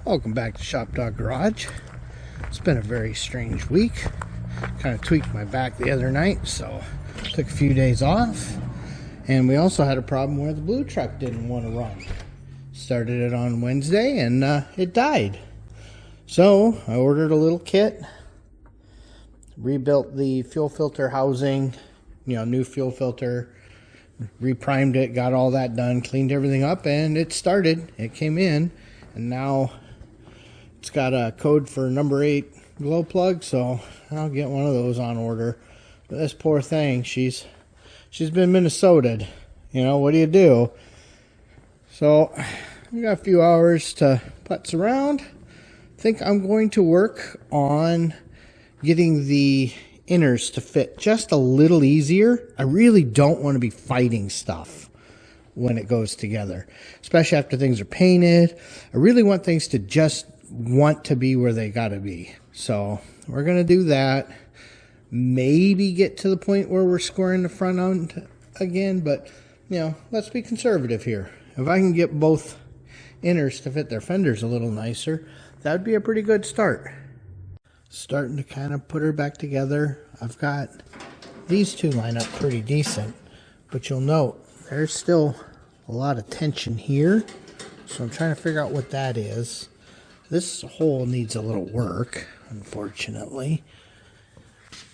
Welcome back to ShopDog-Garage. It's been a very strange week. Kind of tweaked my back the other night, so took a few days off. And we also had a problem where the blue truck didn't want to run. Started it on Wednesday and it died. So I ordered a little kit, rebuilt the fuel filter housing, new fuel filter, reprimed it, got all that done, cleaned everything up, and it started. It came in, and now it's got a code for number 8 glow plug, so I'll get one of those on order. But this poor thing, she's been Minnesota'd. What do you do? So we got a few hours to putz around. I think I'm going to work on getting the inners to fit just a little easier. I really don't want to be fighting stuff when it goes together, especially after things are painted. I really want things to just want to be where they gotta be. So we're gonna do that. Maybe get to the point where we're scoring the front end again, but let's be conservative here. If I can get both inners to fit their fenders a little nicer, that'd be a pretty good start. Starting to kind of put her back together. I've got these two line up pretty decent, but you'll note there's still a lot of tension here, so I'm trying to figure out what that is. This hole needs a little work, unfortunately.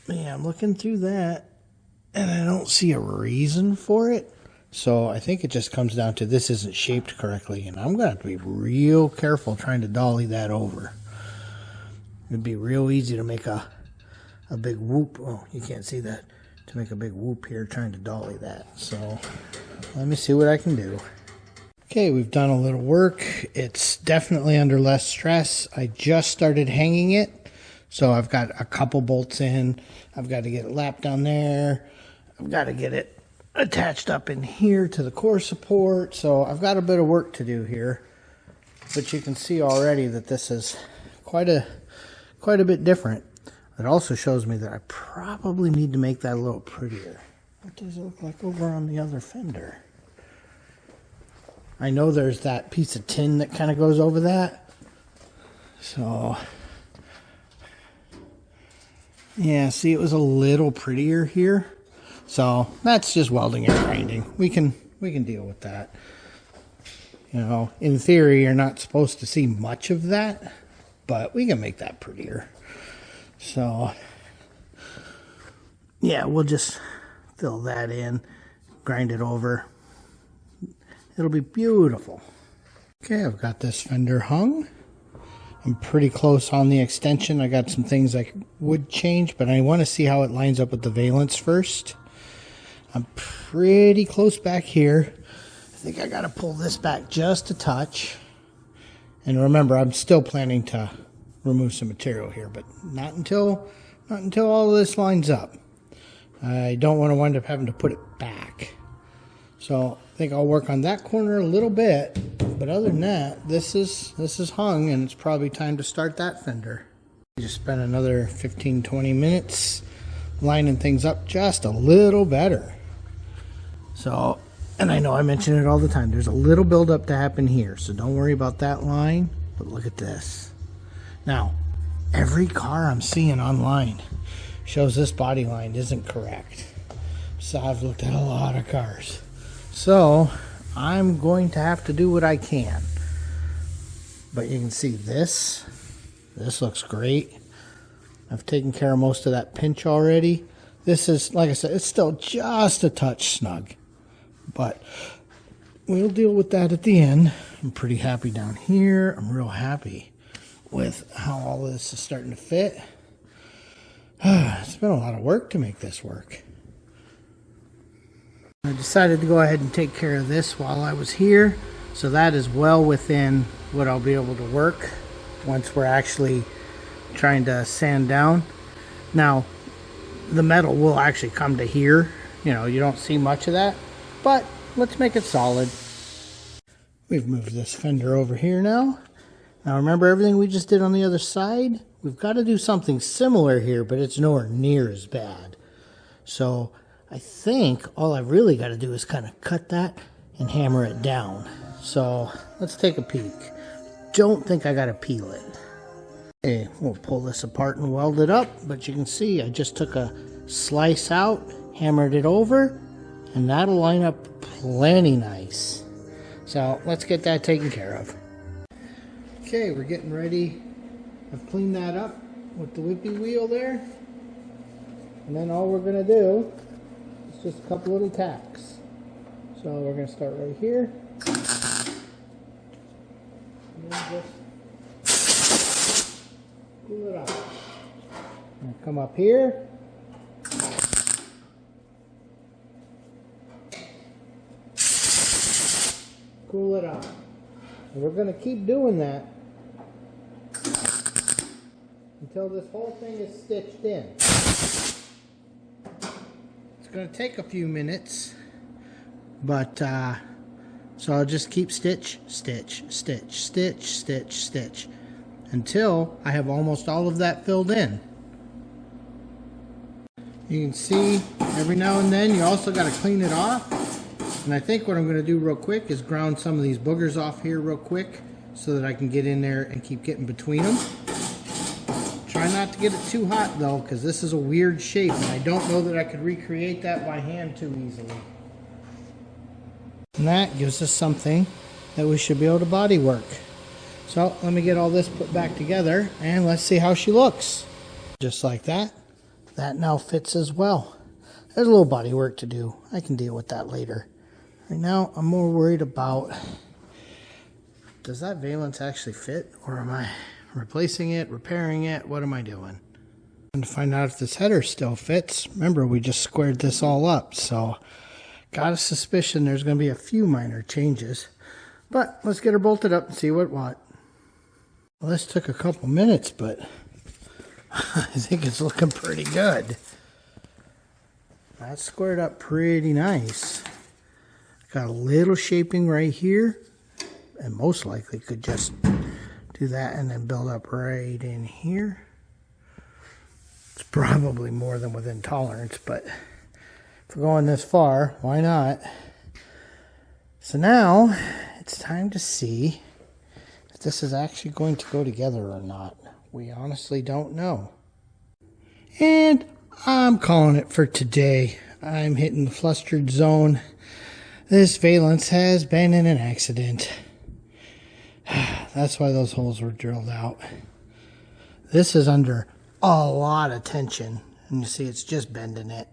Yeah, I'm looking through that and I don't see a reason for it. So I think it just comes down to this isn't shaped correctly, and I'm going to have to be real careful trying to dolly that over. It'd be real easy to make a big whoop. Oh, you can't see that. To make a big whoop here trying to dolly that. So let me see what I can do. Okay, we've done a little work. It's definitely under less stress. I just started hanging it. So I've got a couple bolts in. I've got to get it lapped down there. I've got to get it attached up in here to the core support. So I've got a bit of work to do here. But you can see already that this is quite a bit different. It also shows me that I probably need to make that a little prettier. What does it look like over on the other fender? I know there's that piece of tin that kind of goes over that. So, yeah, see, it was a little prettier here. So that's just welding and grinding. We can deal with that. In theory, you're not supposed to see much of that, but we can make that prettier. So, yeah, we'll just fill that in, grind it over. It'll be beautiful. Okay, I've got this fender hung. I'm pretty close on the extension. I got some things I would change, but I want to see how it lines up with the valance first. I'm pretty close back here. I think I got to pull this back just a touch. And remember, I'm still planning to remove some material here, but not until all of this lines up. I don't want to wind up having to put it back. So I think I'll work on that corner a little bit, but other than that, this is hung, and it's probably time to start that fender. Just spent another 15-20 minutes lining things up just a little better. So, and I know I mention it all the time, there's a little buildup to happen here, so don't worry about that line, but look at this. Now, every car I'm seeing online shows this body line isn't correct. So I've looked at a lot of cars. So I'm going to have to do what I can. But you can see this looks great. I've taken care of most of that pinch already. This is, like I said, it's still just a touch snug. But we'll deal with that at the end. I'm pretty happy down here. I'm real happy with how all this is starting to fit. It's been a lot of work to make this work. I decided to go ahead and take care of this while I was here, so that is well within what I'll be able to work once we're actually trying to sand down. Now, the metal will actually come to here. You don't see much of that, but let's make it solid. We've moved this fender over here now. Now remember everything we just did on the other side? We've got to do something similar here, but it's nowhere near as bad. So I think all I've really got to do is kind of cut that and hammer it down. So let's take a peek. don't think I gotta peel it. Okay, we'll pull this apart and weld it up, but you can see I just took a slice out, hammered it over, and that'll line up plenty nice. So let's get that taken care of. Okay, we're getting ready. I've cleaned that up with the whippy wheel there. And then all we're gonna do is just a couple little tacks. So we're gonna start right here. And then just pull it up. And come up here. Cool it out. And we're going to keep doing that until this whole thing is stitched in. It's going to take a few minutes, but so I'll just keep stitch, stitch, stitch, stitch, stitch, stitch until I have almost all of that filled in. You can see every now and then you also got to clean it off. And I think what I'm going to do real quick is ground some of these boogers off here real quick so that I can get in there and keep getting between them. Try not to get it too hot though, because this is a weird shape and I don't know that I could recreate that by hand too easily. And that gives us something that we should be able to body work. So let me get all this put back together and let's see how she looks. Just like that. That now fits as well. There's a little body work to do. I can deal with that later. Right now, I'm more worried about, does that valance actually fit? Or am I replacing it, repairing it? What am I doing? And to find out if this header still fits, remember we just squared this all up. So, got a suspicion there's going to be a few minor changes. But let's get her bolted up and see what. Well, this took a couple minutes, but I think it's looking pretty good. That's squared up pretty nice. Got a little shaping right here, and most likely could just do that and then build up right in here. It's probably more than within tolerance, but if we're going this far, why not? So now it's time to see if this is actually going to go together or not. We honestly don't know. And I'm calling it for today. I'm hitting the flustered zone. This valance has been in an accident. That's why those holes were drilled out. This is under a lot of tension. And you see it's just bending it.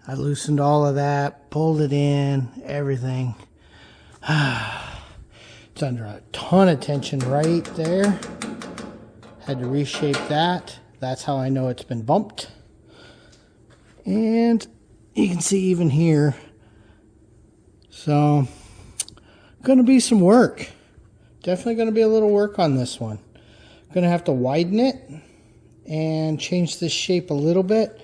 I loosened all of that, pulled it in, everything. It's under a ton of tension right there. Had to reshape that. That's how I know it's been bumped. And you can see even here. So, gonna be some work. Definitely gonna be a little work on this one. Gonna have to widen it and change this shape a little bit.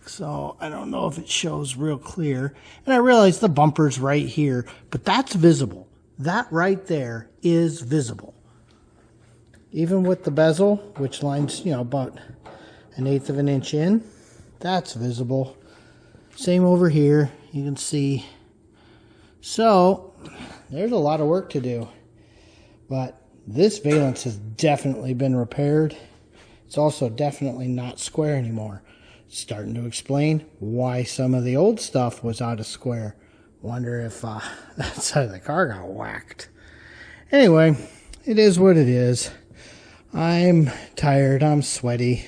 So, I don't know if it shows real clear. And I realize the bumper's right here, but that's visible. That right there is visible. Even with the bezel, which lines, about 1/8 of an inch in, that's visible. Same over here, you can see. So, there's a lot of work to do. But this valance has definitely been repaired. It's also definitely not square anymore. It's starting to explain why some of the old stuff was out of square. Wonder if that side of the car got whacked. Anyway, it is what it is. I'm tired, I'm sweaty,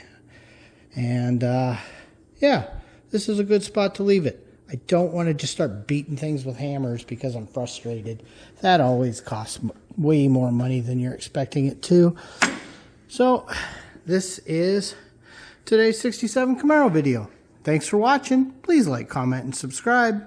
and yeah, this is a good spot to leave it. I don't want to just start beating things with hammers because I'm frustrated. That always costs way more money than you're expecting it to. So, this is today's 67 Camaro video. Thanks for watching. Please like, comment, and subscribe.